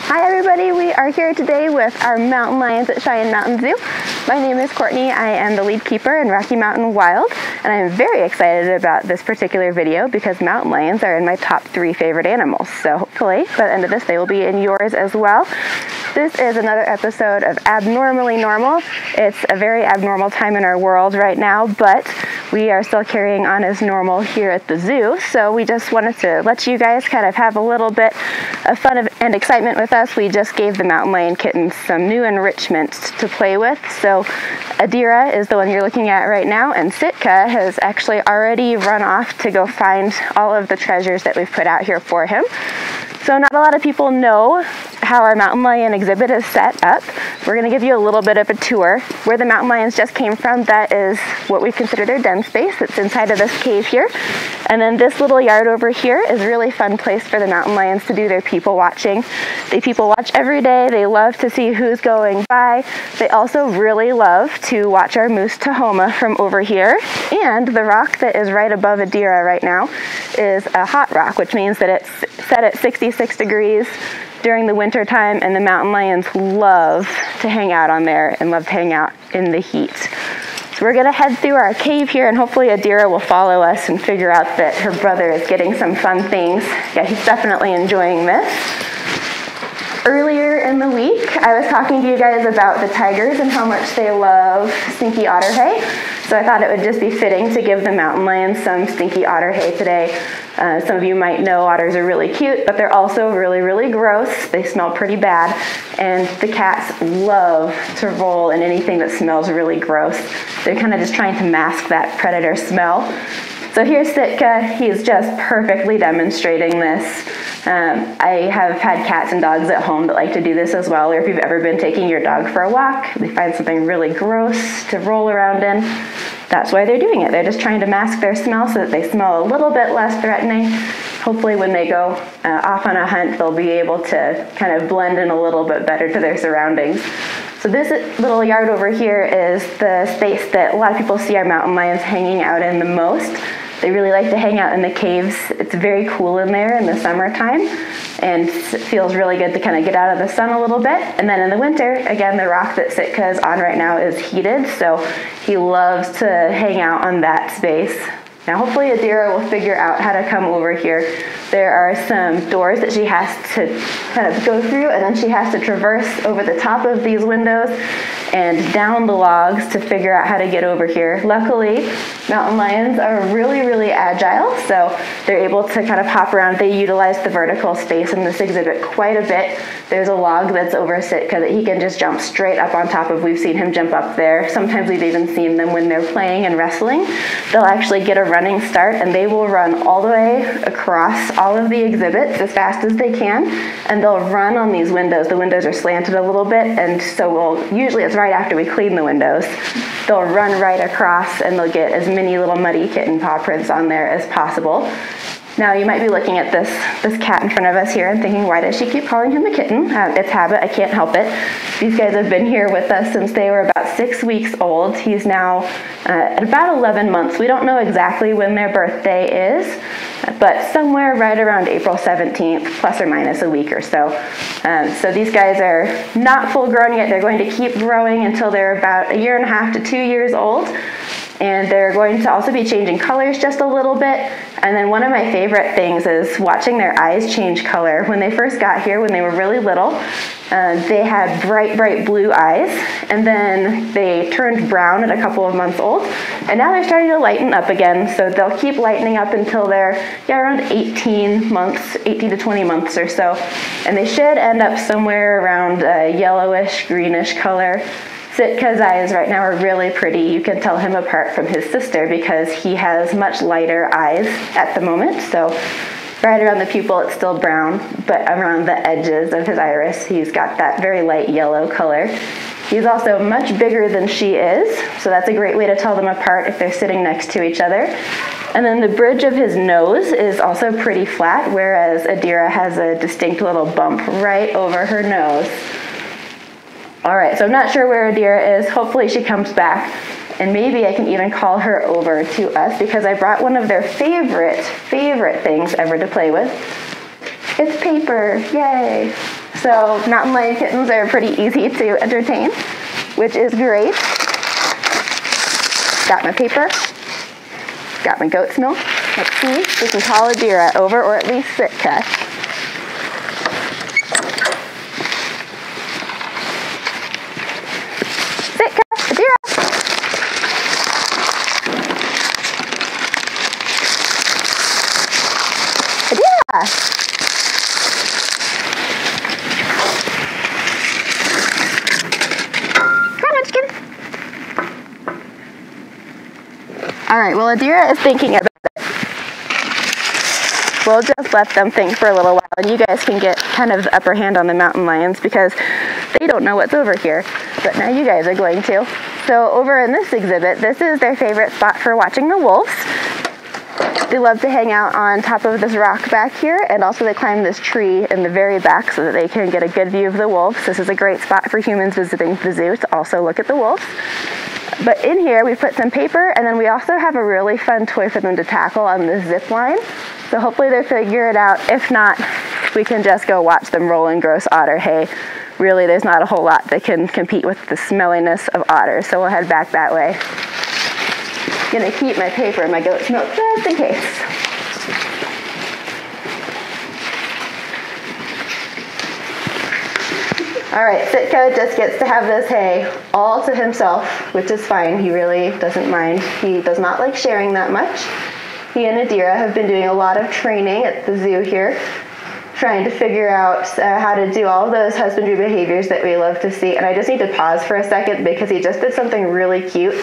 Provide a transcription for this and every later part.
Hi everybody, we are here today with our mountain lions at Cheyenne Mountain Zoo. My name is Courtney, I am the lead keeper in Rocky Mountain Wild, and I am very excited about this particular video because mountain lions are in my top 3 favorite animals. So hopefully by the end of this they will be in yours as well. This is another episode of Abnormally Normal. It's a very abnormal time in our world right now, but we are still carrying on as normal here at the zoo. So we just wanted to let you guys kind of have a little bit of fun and excitement with us. We just gave the mountain lion kittens some new enrichments to play with. So Adira is the one you're looking at right now, and Sitka has actually already run off to go find all of the treasures that we've put out here for him. So not a lot of people know how our mountain lion exhibit is set up. We're going to give you a little bit of a tour. Where the mountain lions just came from, that is what we consider their den space. It's inside of this cave here. And then this little yard over here is a really fun place for the mountain lions to do their people watching. They people watch every day. They love to see who's going by. They also really love to watch our moose Tahoma from over here. And the rock that is right above Adira right now is a hot rock, which means that it's set at 66 degrees during the winter time, and the mountain lions love to hang out on there and love to hang out in the heat. So we're gonna head through our cave here, and hopefully Adira will follow us and figure out that her brother is getting some fun things. Yeah, he's definitely enjoying this. Earlier in the week, I was talking to you guys about the tigers and how much they love stinky otter hay. So I thought it would just be fitting to give the mountain lions some stinky otter hay today. Some of you might know otters are really cute, but they're also really, really gross. They smell pretty bad, and the cats love to roll in anything that smells really gross. They're kind of just trying to mask that predator smell. So here's Sitka. He's just perfectly demonstrating this. I have had cats and dogs at home that like to do this as well, or if you've ever been taking your dog for a walk, they find something really gross to roll around in. That's why they're doing it. They're just trying to mask their smell so that they smell a little bit less threatening. Hopefully when they go off on a hunt, they'll be able to kind of blend in a little bit better to their surroundings. So this little yard over here is the space that a lot of people see our mountain lions hanging out in the most. They really like to hang out in the caves. It's very cool in there in the summertime, and it feels really good to kind of get out of the sun a little bit. And then in the winter, again, the rock that Sitka is on right now is heated, so he loves to hang out on that space. Now hopefully Adira will figure out how to come over here. There are some doors that she has to kind of go through, and then she has to traverse over the top of these windows and down the logs to figure out how to get over here. Luckily, mountain lions are really, really agile, so they're able to kind of hop around. They utilize the vertical space in this exhibit quite a bit. There's a log that's over Sitka that he can just jump straight up on top of. We've seen him jump up there. Sometimes we've even seen them when they're playing and wrestling. They'll actually get a running start, and they will run all the way across all of the exhibits as fast as they can, and they'll run on these windows. The windows are slanted a little bit, and so usually it's right after we clean the windows. They'll run right across, and they'll get as many little muddy kitten paw prints on there as possible. Now you might be looking at this cat in front of us here and thinking, why does she keep calling him a kitten? It's habit, I can't help it. These guys have been here with us since they were about 6 weeks old. He's now at about 11 months. We don't know exactly when their birthday is, but somewhere right around April 17th, plus or minus a week or so. So these guys are not full grown yet. They're going to keep growing until they're about 1.5 to 2 years old. And they're going to also be changing colors just a little bit. And then one of my favorite things is watching their eyes change color. When they first got here, when they were really little, they had bright, bright blue eyes. And then they turned brown at a couple of months old. And now they're starting to lighten up again. So they'll keep lightening up until they're around 18 to 20 months or so. And they should end up somewhere around a yellowish, greenish color. Sitka's eyes right now are really pretty. You can tell him apart from his sister because he has much lighter eyes at the moment. So right around the pupil it's still brown, but around the edges of his iris he's got that very light yellow color. He's also much bigger than she is, so that's a great way to tell them apart if they're sitting next to each other. And then the bridge of his nose is also pretty flat, whereas Adira has a distinct little bump right over her nose. All right, so I'm not sure where Adira is. Hopefully she comes back, and maybe I can even call her over to us because I brought one of their favorite things ever to play with. It's paper, yay. So mountain lion kittens are pretty easy to entertain, which is great. Got my paper, got my goat's milk. Let's see if we can call Adira over, or at least Sitka. Sitka, Adira. Adira. All right, well, Adira is thinking about it. We'll just let them think for a little while, and you guys can get kind of the upper hand on the mountain lions because they don't know what's over here, but now you guys are going to. So over in this exhibit, this is their favorite spot for watching the wolves. They love to hang out on top of this rock back here, and also they climb this tree in the very back so that they can get a good view of the wolves. This is a great spot for humans visiting the zoo to also look at the wolves. But in here, we put some paper, and then we also have a really fun toy for them to tackle on this zip line. So hopefully they'll figure it out. If not, we can just go watch them roll in gross otter hay. Really, there's not a whole lot that can compete with the smelliness of otters, so we'll head back that way. Gonna keep my paper and my goat's milk just in case. All right, Sitka just gets to have this hay all to himself, which is fine. He really doesn't mind. He does not like sharing that much. He and Adira have been doing a lot of training at the zoo here, trying to figure out how to do all those husbandry behaviors that we love to see. And I just need to pause for a second because he just did something really cute.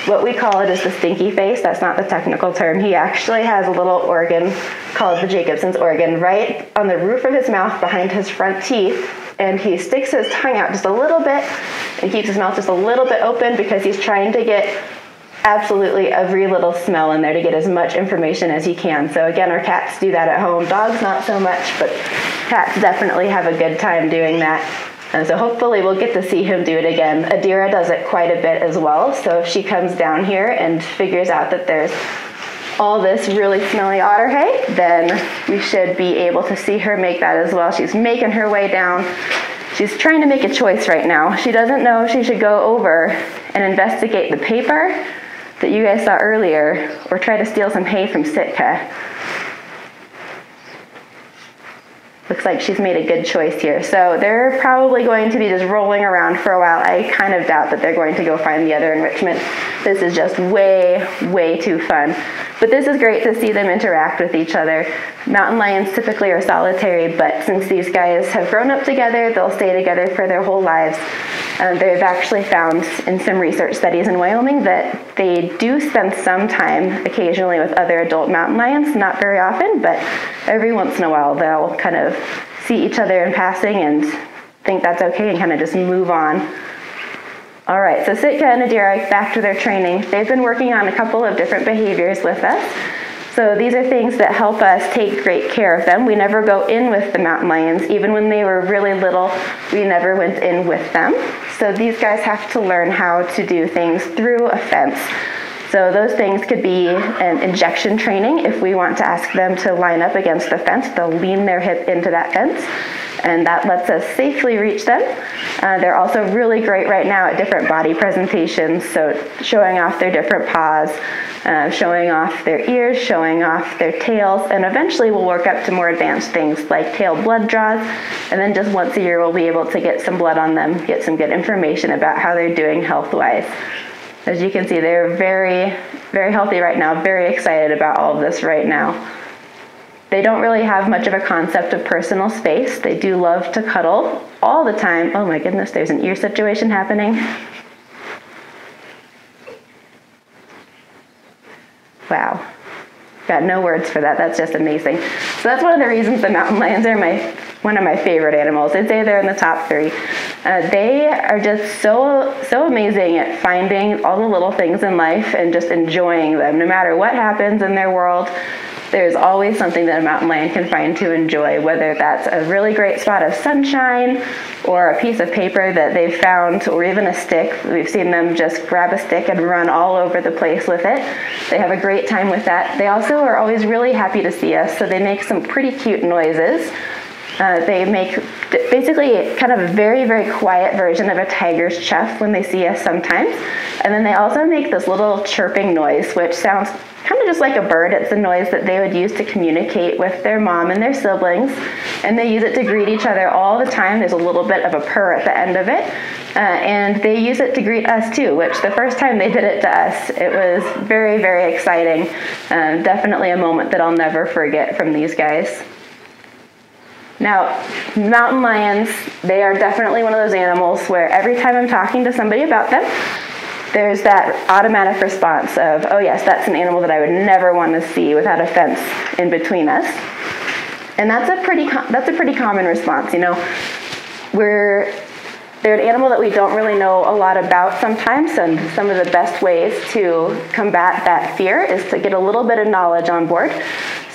What we call it is the stinky face. That's not the technical term. He actually has a little organ called the Jacobson's organ right on the roof of his mouth behind his front teeth. And he sticks his tongue out just a little bit and keeps his mouth just a little bit open because he's trying to get absolutely every little smell in there to get as much information as he can. So again, our cats do that at home. Dogs not so much, but cats definitely have a good time doing that. And so hopefully we'll get to see him do it again. Adira does it quite a bit as well. So if she comes down here and figures out that there's all this really smelly otter hay, then we should be able to see her make that as well. She's making her way down. She's trying to make a choice right now. She doesn't know if she should go over and investigate the paper that you guys saw earlier or try to steal some hay from Sitka. Looks like she's made a good choice here. So they're probably going to be just rolling around for a while. I kind of doubt that they're going to go find the other enrichment. This is just way, way too fun. But this is great to see them interact with each other. Mountain lions typically are solitary, but since these guys have grown up together, they'll stay together for their whole lives. They've actually found in some research studies in Wyoming that they do spend some time occasionally with other adult mountain lions, not very often, but every once in a while they'll kind of see each other in passing and think that's okay and kind of just move on. All right, so Sitka and Adira, back to their training. They've been working on a couple of different behaviors with us. So these are things that help us take great care of them. We never go in with the mountain lions. Even when they were really little, we never went in with them. So these guys have to learn how to do things through a fence. So those things could be an injection training. If we want to ask them to line up against the fence, they'll lean their hip into that fence, and that lets us safely reach them. They're also really great right now at different body presentations, so showing off their different paws, showing off their ears, showing off their tails, and eventually we'll work up to more advanced things like tail blood draws, and then just once a year we'll be able to get some blood on them, get some good information about how they're doing health-wise. As you can see, they're very, very healthy right now, very excited about all of this right now. They don't really have much of a concept of personal space. They do love to cuddle all the time. Oh my goodness, there's an ear situation happening. Wow. Got no words for that. That's just amazing. So that's one of the reasons the mountain lions are one of my favorite animals. I'd say they're in the top 3. They are just so amazing at finding all the little things in life and just enjoying them. No matter what happens in their world, there's always something that a mountain lion can find to enjoy, whether that's a really great spot of sunshine or a piece of paper that they've found, or even a stick. We've seen them just grab a stick and run all over the place with it. They have a great time with that. They also are always really happy to see us, so they make some pretty cute noises. They make basically kind of a very, very quiet version of a tiger's chuff when they see us sometimes. And then they also make this little chirping noise, which sounds kind of just like a bird. It's the noise that they would use to communicate with their mom and their siblings. And they use it to greet each other all the time. There's a little bit of a purr at the end of it. And they use it to greet us too, which the first time they did it to us, it was very, very exciting. Definitely a moment that I'll never forget from these guys. Now, mountain lions, they are definitely one of those animals where every time I'm talking to somebody about them, there's that automatic response of, oh yes, that's an animal that I would never want to see without a fence in between us. And that's a pretty common response. You know, they're an animal that we don't really know a lot about sometimes, and some of the best ways to combat that fear is to get a little bit of knowledge on board.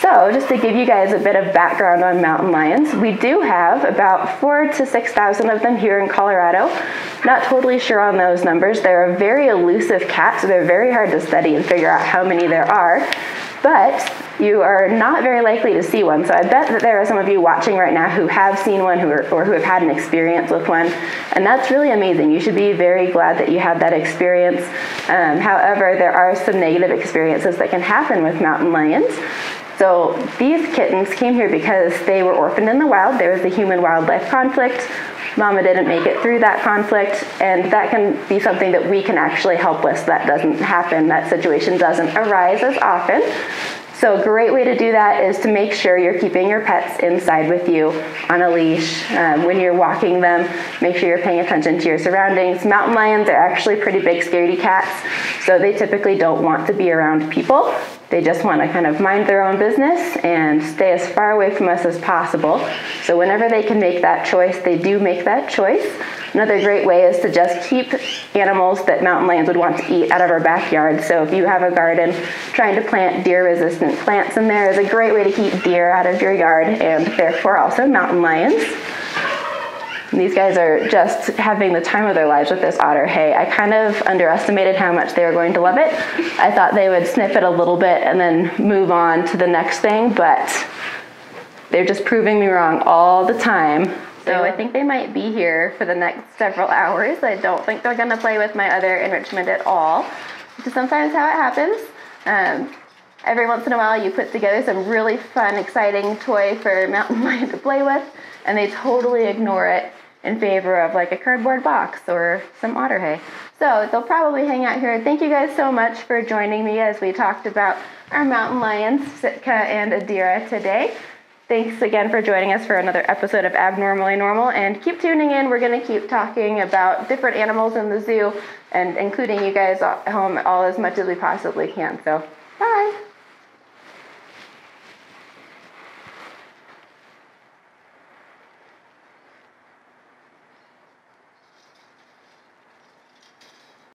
So just to give you guys a bit of background on mountain lions, we do have about 4,000 to 6,000 of them here in Colorado. Not totally sure on those numbers. They're a very elusive cat, so they're very hard to study and figure out how many there are. But you are not very likely to see one. So I bet that there are some of you watching right now who have seen one or who have had an experience with one. And that's really amazing. You should be very glad that you had that experience. However, there are some negative experiences that can happen with mountain lions. So these kittens came here because they were orphaned in the wild. There was a human-wildlife conflict. Mama didn't make it through that conflict, and that can be something that we can actually help with so that doesn't happen, that situation doesn't arise as often. So a great way to do that is to make sure you're keeping your pets inside with you on a leash. When you're walking them, make sure you're paying attention to your surroundings. Mountain lions are actually pretty big, scaredy cats, so they typically don't want to be around people. They just want to kind of mind their own business and stay as far away from us as possible. So whenever they can make that choice, they do make that choice. Another great way is to just keep animals that mountain lions would want to eat out of our backyard. So if you have a garden, trying to plant deer-resistant plants in there is a great way to keep deer out of your yard, and therefore also mountain lions. And these guys are just having the time of their lives with this otter hay. I kind of underestimated how much they were going to love it. I thought they would sniff it a little bit and then move on to the next thing, but they're just proving me wrong all the time. So I think they might be here for the next several hours. I don't think they're going to play with my other enrichment at all, which is sometimes how it happens. Every once in a while you put together some really fun, exciting toy for mountain lion to play with, and they totally ignore it in favor of like a cardboard box or some otter hay. So they'll probably hang out here. Thank you guys so much for joining me as we talked about our mountain lions, Sitka and Adira, today. Thanks again for joining us for another episode of Abnormally Normal, and keep tuning in. We're going to keep talking about different animals in the zoo and including you guys at home all as much as we possibly can. So, bye!